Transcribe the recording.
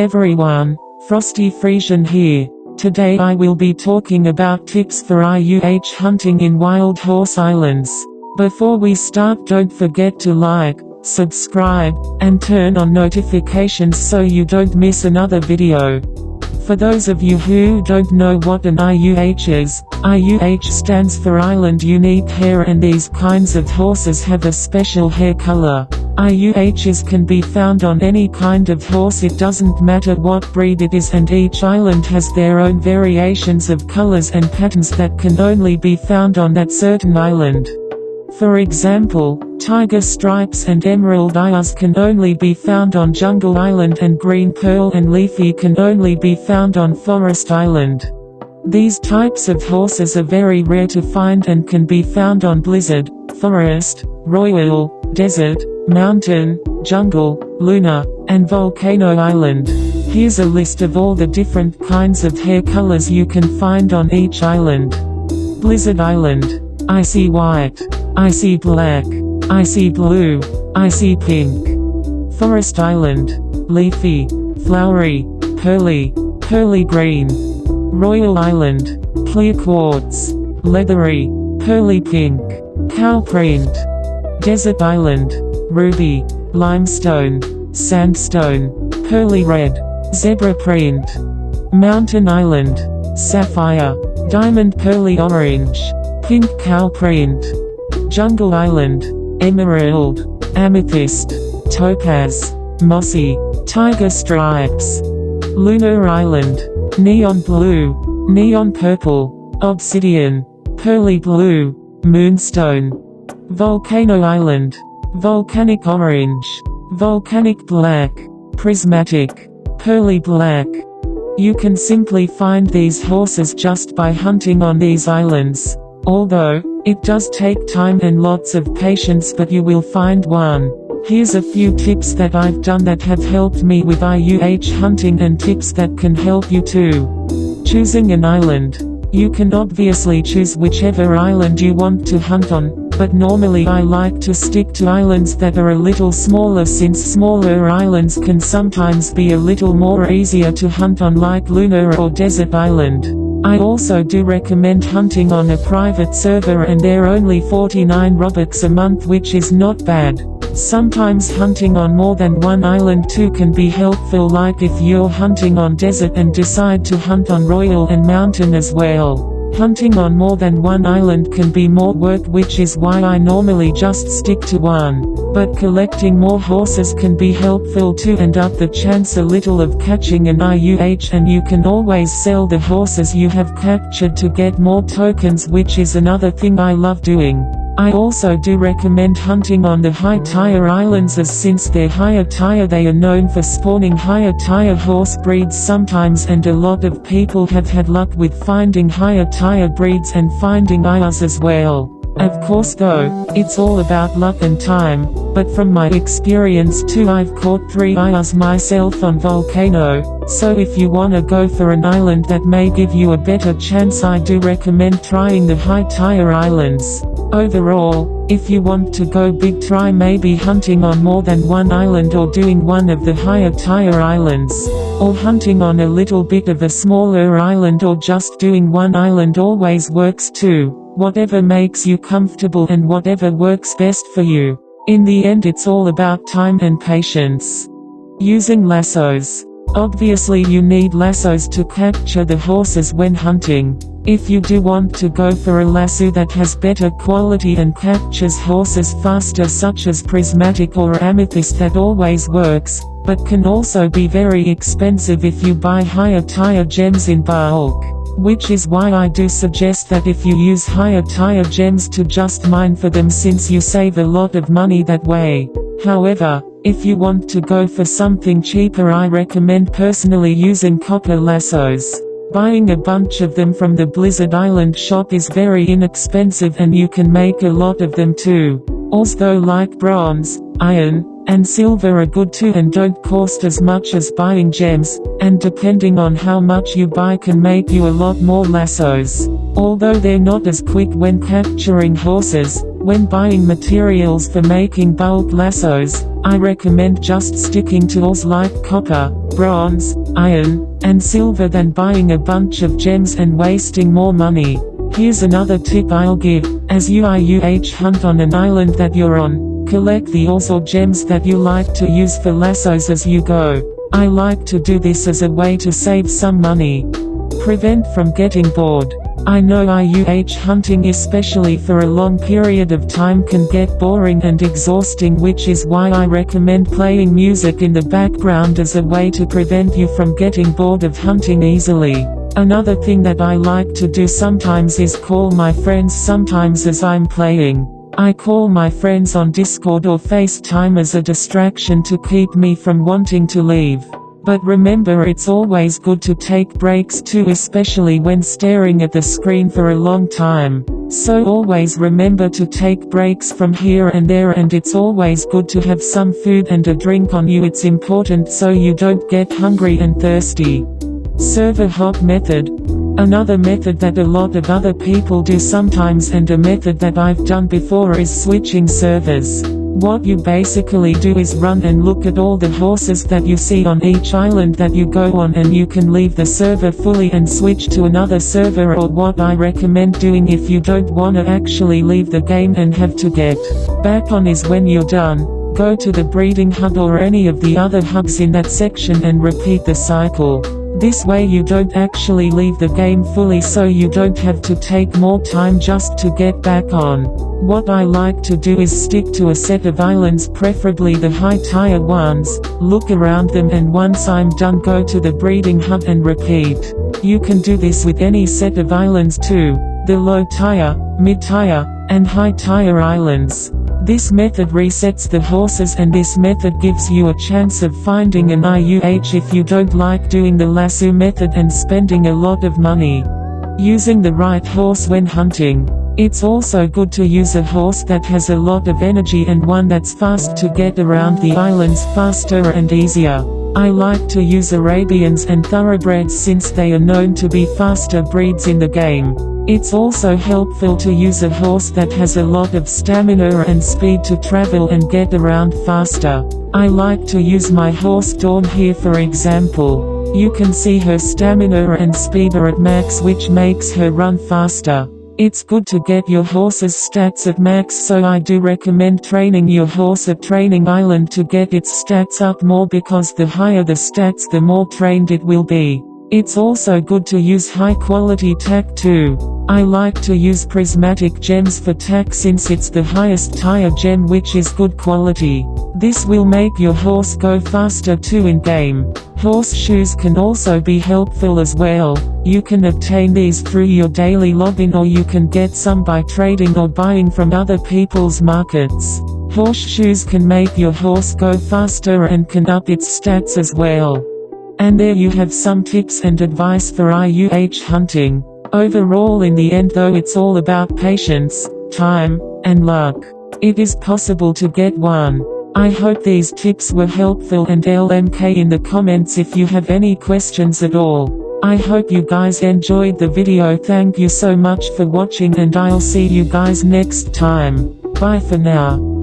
everyone, Frosty Frisian here. Today I will be talking about tips for IUH hunting in wild horse islands. Before we start, don't forget to like, subscribe, and turn on notifications so you don't miss another video. For those of you who don't know what an IUH is, IUH stands for Island Unique Hair, and these kinds of horses have a special hair color. IUHs can be found on any kind of horse, it doesn't matter what breed it is, and each island has their own variations of colors and patterns that can only be found on that certain island. For example, tiger stripes and emerald eyes can only be found on Jungle Island, and green pearl and leafy can only be found on Forest Island. These types of horses are very rare to find and can be found on Blizzard, Forest, Royal, Desert, Mountain, Jungle, Lunar, and Volcano Island. Here's a list of all the different kinds of hair colors you can find on each island. Blizzard Island. Icy white, icy black, icy blue, icy pink. Forest Island. Leafy, flowery, pearly green. Royal Island. Clear quartz, leathery, pearly pink, cow print. Desert Island. Ruby, limestone, sandstone, pearly red, zebra print. Mountain Island. Sapphire, diamond pearly orange, pink cow print. Jungle Island. Emerald, amethyst, topaz, mossy, tiger stripes. Lunar Island. Neon blue, neon purple, obsidian, pearly blue, moonstone. Volcano Island. Volcanic orange, volcanic black, prismatic, pearly black. You can simply find these horses just by hunting on these islands. Although, it does take time and lots of patience, but you will find one. Here's a few tips that I've done that have helped me with IUH hunting, and tips that can help you too. Choosing an island. You can obviously choose whichever island you want to hunt on, but normally I like to stick to islands that are a little smaller, since smaller islands can sometimes be a little more easier to hunt on, like Lunar or Desert Island. I also do recommend hunting on a private server, and they're only 49 Robux a month, which is not bad. Sometimes hunting on more than one island too can be helpful, like if you're hunting on Desert and decide to hunt on Royal and Mountain as well. Hunting on more than one island can be more work, which is why I normally just stick to one. But collecting more horses can be helpful too, and up the chance a little of catching an IUH, and you can always sell the horses you have captured to get more tokens, which is another thing I love doing. I also do recommend hunting on the high tier islands, as since they're higher tier they are known for spawning higher tier horse breeds sometimes, and a lot of people have had luck with finding higher tier breeds and finding ayahs as well. Of course though, it's all about luck and time, but from my experience too, I've caught 3 ayahs myself on Volcano, so if you wanna go for an island that may give you a better chance, I do recommend trying the high tier islands. Overall, if you want to go big, try maybe hunting on more than one island, or doing one of the higher tier islands, or hunting on a little bit of a smaller island, or just doing one island always works too. Whatever makes you comfortable and whatever works best for you. In the end, it's all about time and patience. Using lassos. Obviously you need lassos to capture the horses when hunting. If you do want to go for a lasso that has better quality and captures horses faster, such as prismatic or amethyst, that always works, but can also be very expensive if you buy higher tier gems in bulk. Which is why I do suggest that if you use higher tier gems, to just mine for them, since you save a lot of money that way. However, if you want to go for something cheaper, I recommend personally using copper lassos. Buying a bunch of them from the Blizzard Island shop is very inexpensive, and you can make a lot of them too. Also, like bronze, iron, and silver are good too, and don't cost as much as buying gems, and depending on how much you buy can make you a lot more lassos. Although they're not as quick when capturing horses, When buying materials for making bulk lassos, I recommend just sticking to ores like copper, bronze, iron, and silver than buying a bunch of gems and wasting more money. Here's another tip I'll give: as you IUH hunt on an island that you're on, collect the ores or gems that you like to use for lassos as you go. I like to do this as a way to save some money. Prevent from getting bored. I know IUH hunting, especially for a long period of time, can get boring and exhausting, which is why I recommend playing music in the background as a way to prevent you from getting bored of hunting easily. Another thing that I like to do sometimes is call my friends sometimes as I'm playing. I call my friends on Discord or FaceTime as a distraction to keep me from wanting to leave. But remember, it's always good to take breaks too, especially when staring at the screen for a long time. So always remember to take breaks from here and there, and it's always good to have some food and a drink on you. It's important so you don't get hungry and thirsty. Server hop method. Another method that a lot of other people do sometimes, and a method that I've done before, is switching servers. What you basically do is run and look at all the horses that you see on each island that you go on, and you can leave the server fully and switch to another server. Or what I recommend doing if you don't want to actually leave the game and have to get back on is, when you're done, go to the breeding hub or any of the other hubs in that section and repeat the cycle. This way you don't actually leave the game fully, so you don't have to take more time just to get back on. What I like to do is stick to a set of islands, preferably the high tier ones, look around them, and once I'm done, go to the breeding hub and repeat. You can do this with any set of islands too, the low tier, mid tier, and high tier islands. This method resets the horses, and this method gives you a chance of finding an IUH if you don't like doing the lasso method and spending a lot of money. Using the right horse when hunting. It's also good to use a horse that has a lot of energy and one that's fast to get around the islands faster and easier. I like to use Arabians and thoroughbreds since they are known to be faster breeds in the game. It's also helpful to use a horse that has a lot of stamina and speed to travel and get around faster. I like to use my horse Dawn here for example. You can see her stamina and speed are at max, which makes her run faster. It's good to get your horse's stats at max, so I do recommend training your horse at Training Island to get its stats up more, because the higher the stats, the more trained it will be. It's also good to use high quality tack too. I like to use prismatic gems for tack since it's the highest tier gem, which is good quality. This will make your horse go faster too in game. Horseshoes can also be helpful as well. You can obtain these through your daily login, or you can get some by trading or buying from other people's markets. Horseshoes can make your horse go faster and can up its stats as well. And there you have some tips and advice for IUH hunting. Overall, in the end though, it's all about patience, time, and luck. It is possible to get one. I hope these tips were helpful, and LMK in the comments if you have any questions at all. I hope you guys enjoyed the video. Thank you so much for watching, and I'll see you guys next time. Bye for now.